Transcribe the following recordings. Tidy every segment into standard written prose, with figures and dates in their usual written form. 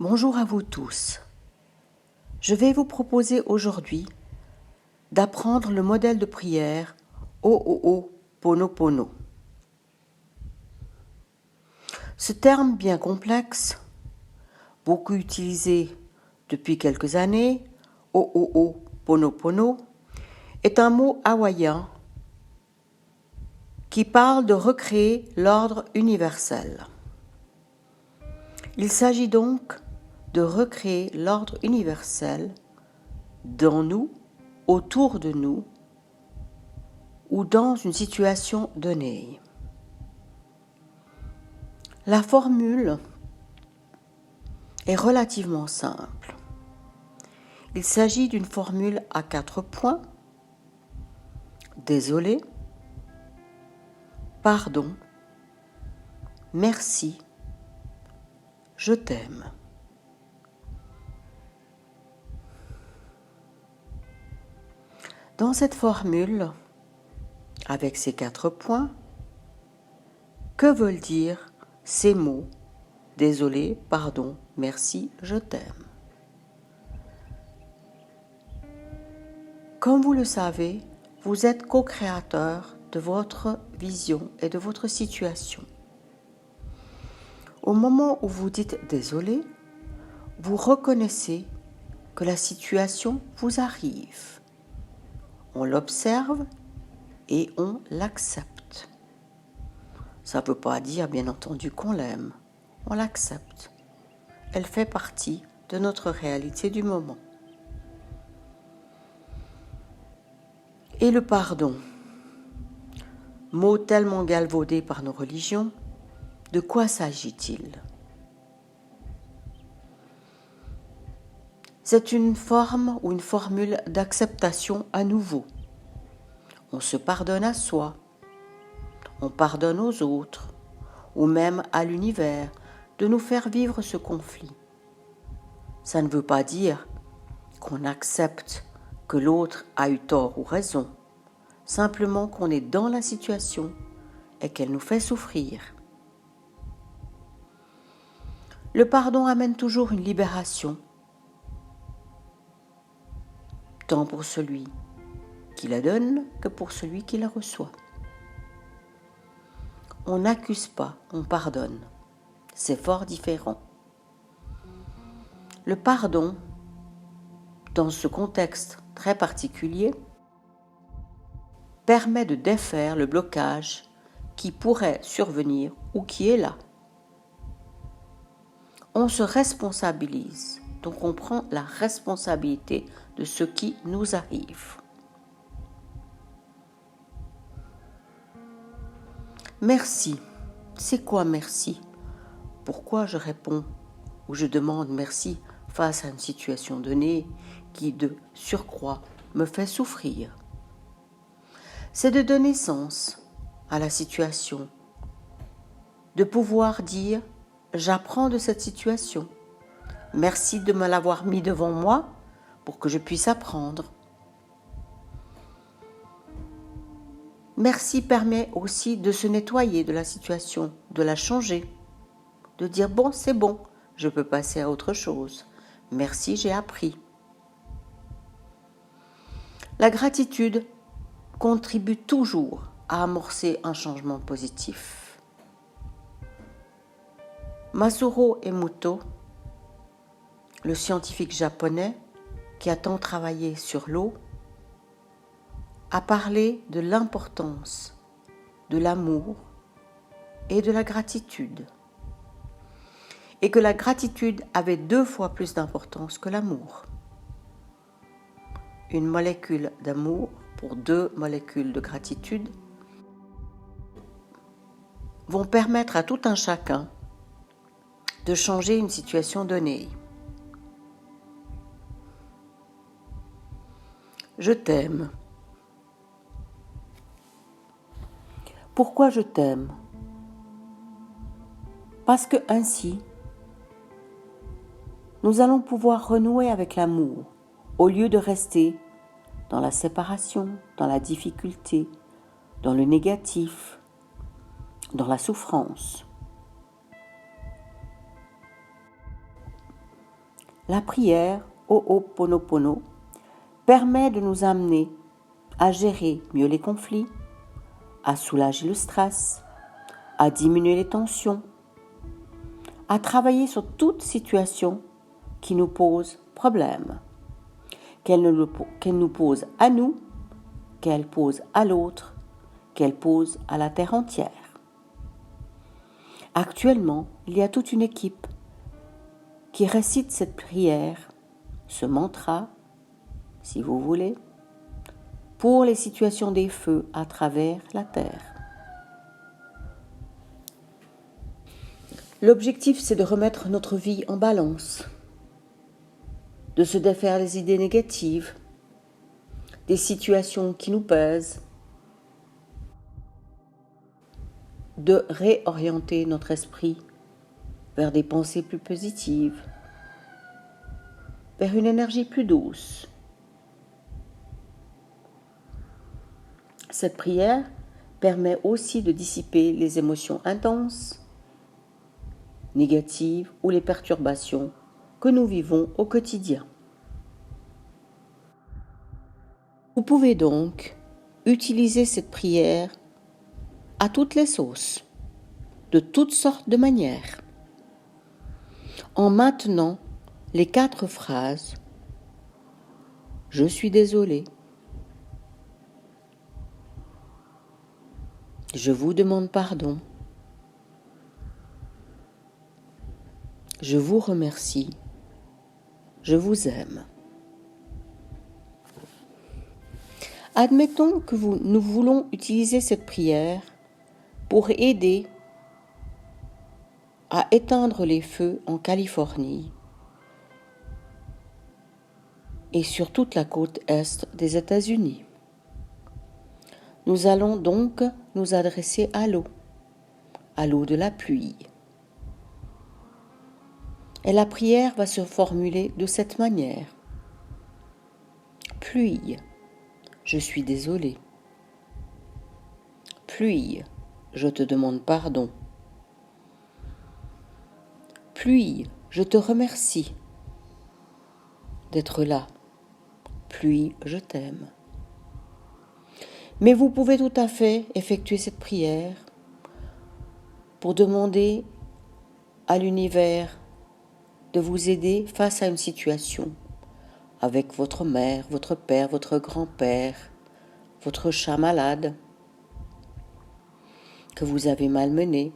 Bonjour à vous tous. Je vais vous proposer aujourd'hui d'apprendre le modèle de prière Ho'oponopono. Ce terme bien complexe, beaucoup utilisé depuis quelques années, Ho'oponopono, est un mot hawaïen qui parle de recréer l'ordre universel. Il s'agit donc de recréer l'ordre universel dans nous, autour de nous ou dans une situation donnée. La formule est relativement simple. Il s'agit d'une formule à 4 points. Désolé, pardon, merci, je t'aime. Dans cette formule, avec ces 4 points, que veulent dire ces mots « Désolé, pardon, merci, je t'aime ». Comme vous le savez, vous êtes co-créateur de votre vision et de votre situation. Au moment où vous dites « désolé », vous reconnaissez que la situation vous arrive. On l'observe et on l'accepte. Ça ne veut pas dire, bien entendu, qu'on l'aime. On l'accepte. Elle fait partie de notre réalité du moment. Et le pardon, mot tellement galvaudé par nos religions, de quoi s'agit-il ? C'est une forme ou une formule d'acceptation à nouveau. On se pardonne à soi, on pardonne aux autres, ou même à l'univers, de nous faire vivre ce conflit. Ça ne veut pas dire qu'on accepte que l'autre a eu tort ou raison, simplement qu'on est dans la situation et qu'elle nous fait souffrir. Le pardon amène toujours une libération, tant pour celui qui la donne que pour celui qui la reçoit. On n'accuse pas, on pardonne. C'est fort différent. Le pardon, dans ce contexte très particulier, permet de défaire le blocage qui pourrait survenir ou qui est là. On se responsabilise, donc on prend la responsabilité de ce qui nous arrive. Merci. C'est quoi merci ? Pourquoi je réponds ou je demande merci face à une situation donnée qui, de surcroît, me fait souffrir ? C'est de donner sens à la situation, de pouvoir dire « j'apprends de cette situation, merci de me l'avoir mis devant moi pour que je puisse apprendre ». Merci permet aussi de se nettoyer de la situation, de la changer, de dire « bon, c'est bon, je peux passer à autre chose. Merci, j'ai appris ». La gratitude contribue toujours à amorcer un changement positif. Masaru Emoto, le scientifique japonais qui a tant travaillé sur l'eau, a parlé de l'importance de l'amour et de la gratitude, et que la gratitude avait 2 fois plus d'importance que l'amour. Une molécule d'amour pour 2 molécules de gratitude vont permettre à tout un chacun de changer une situation donnée. Je t'aime. Pourquoi je t'aime ? Parce que ainsi, nous allons pouvoir renouer avec l'amour au lieu de rester dans la séparation, dans la difficulté, dans le négatif, dans la souffrance. La prière Ho'oponopono permet de nous amener à gérer mieux les conflits, à soulager le stress, à diminuer les tensions, à travailler sur toute situation qui nous pose problème, qu'elle nous pose à nous, qu'elle pose à l'autre, qu'elle pose à la terre entière. Actuellement, il y a toute une équipe qui récite cette prière, ce mantra, si vous voulez, pour les situations des feux à travers la terre. L'objectif, c'est de remettre notre vie en balance, de se défaire des idées négatives, des situations qui nous pèsent, de réorienter notre esprit vers des pensées plus positives, vers une énergie plus douce. Cette prière permet aussi de dissiper les émotions intenses, négatives ou les perturbations que nous vivons au quotidien. Vous pouvez donc utiliser cette prière à toutes les sauces, de toutes sortes de manières. En maintenant les 4 phrases « Je suis désolé »,« Je vous demande pardon »,« Je vous remercie »,« Je vous aime ». Admettons que nous voulons utiliser cette prière pour aider à éteindre les feux en Californie et sur toute la côte est des États-Unis. Nous allons donc nous adresser à l'eau de la pluie. Et la prière va se formuler de cette manière. Pluie, je suis désolé. Pluie, je te demande pardon. Pluie, je te remercie d'être là. Pluie, je t'aime. Mais vous pouvez tout à fait effectuer cette prière pour demander à l'univers de vous aider face à une situation avec votre mère, votre père, votre grand-père, votre chat malade que vous avez malmené,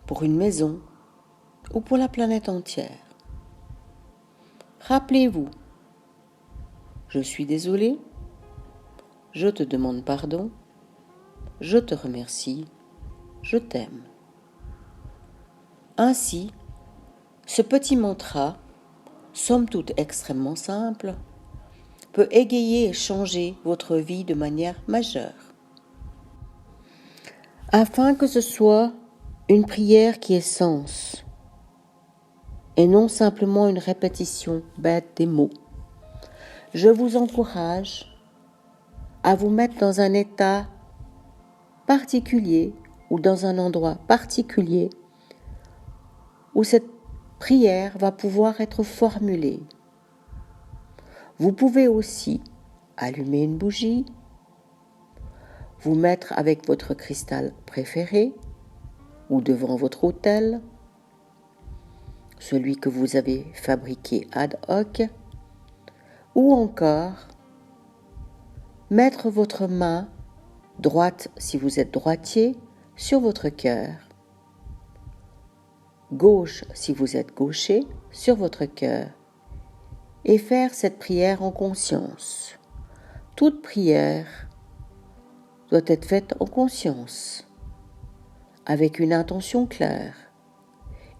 pour une maison ou pour la planète entière. Rappelez-vous, je suis désolé, je te demande pardon, je te remercie, je t'aime. Ainsi, ce petit mantra, somme toute extrêmement simple, peut égayer et changer votre vie de manière majeure. Afin que ce soit une prière qui ait sens, et non simplement une répétition bête des mots, je vous encourage à vous mettre dans un état particulier ou dans un endroit particulier où cette prière va pouvoir être formulée. Vous pouvez aussi allumer une bougie, vous mettre avec votre cristal préféré ou devant votre autel, celui que vous avez fabriqué ad hoc, ou encore mettre votre main droite si vous êtes droitier sur votre cœur, gauche si vous êtes gaucher sur votre cœur, et faire cette prière en conscience. Toute prière doit être faite en conscience, avec une intention claire.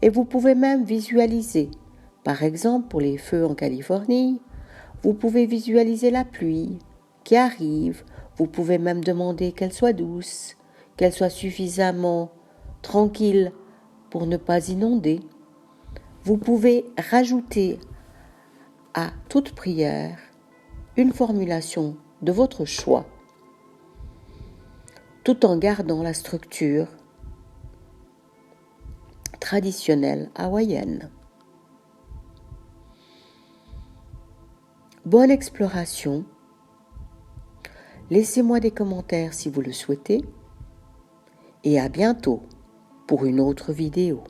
Et vous pouvez même visualiser, par exemple pour les feux en Californie, vous pouvez visualiser la pluie qui arrive, vous pouvez même demander qu'elle soit douce, qu'elle soit suffisamment tranquille pour ne pas inonder. Vous pouvez rajouter à toute prière une formulation de votre choix, tout en gardant la structure traditionnelle hawaïenne. Bonne exploration. Laissez-moi des commentaires si vous le souhaitez. Et à bientôt pour une autre vidéo.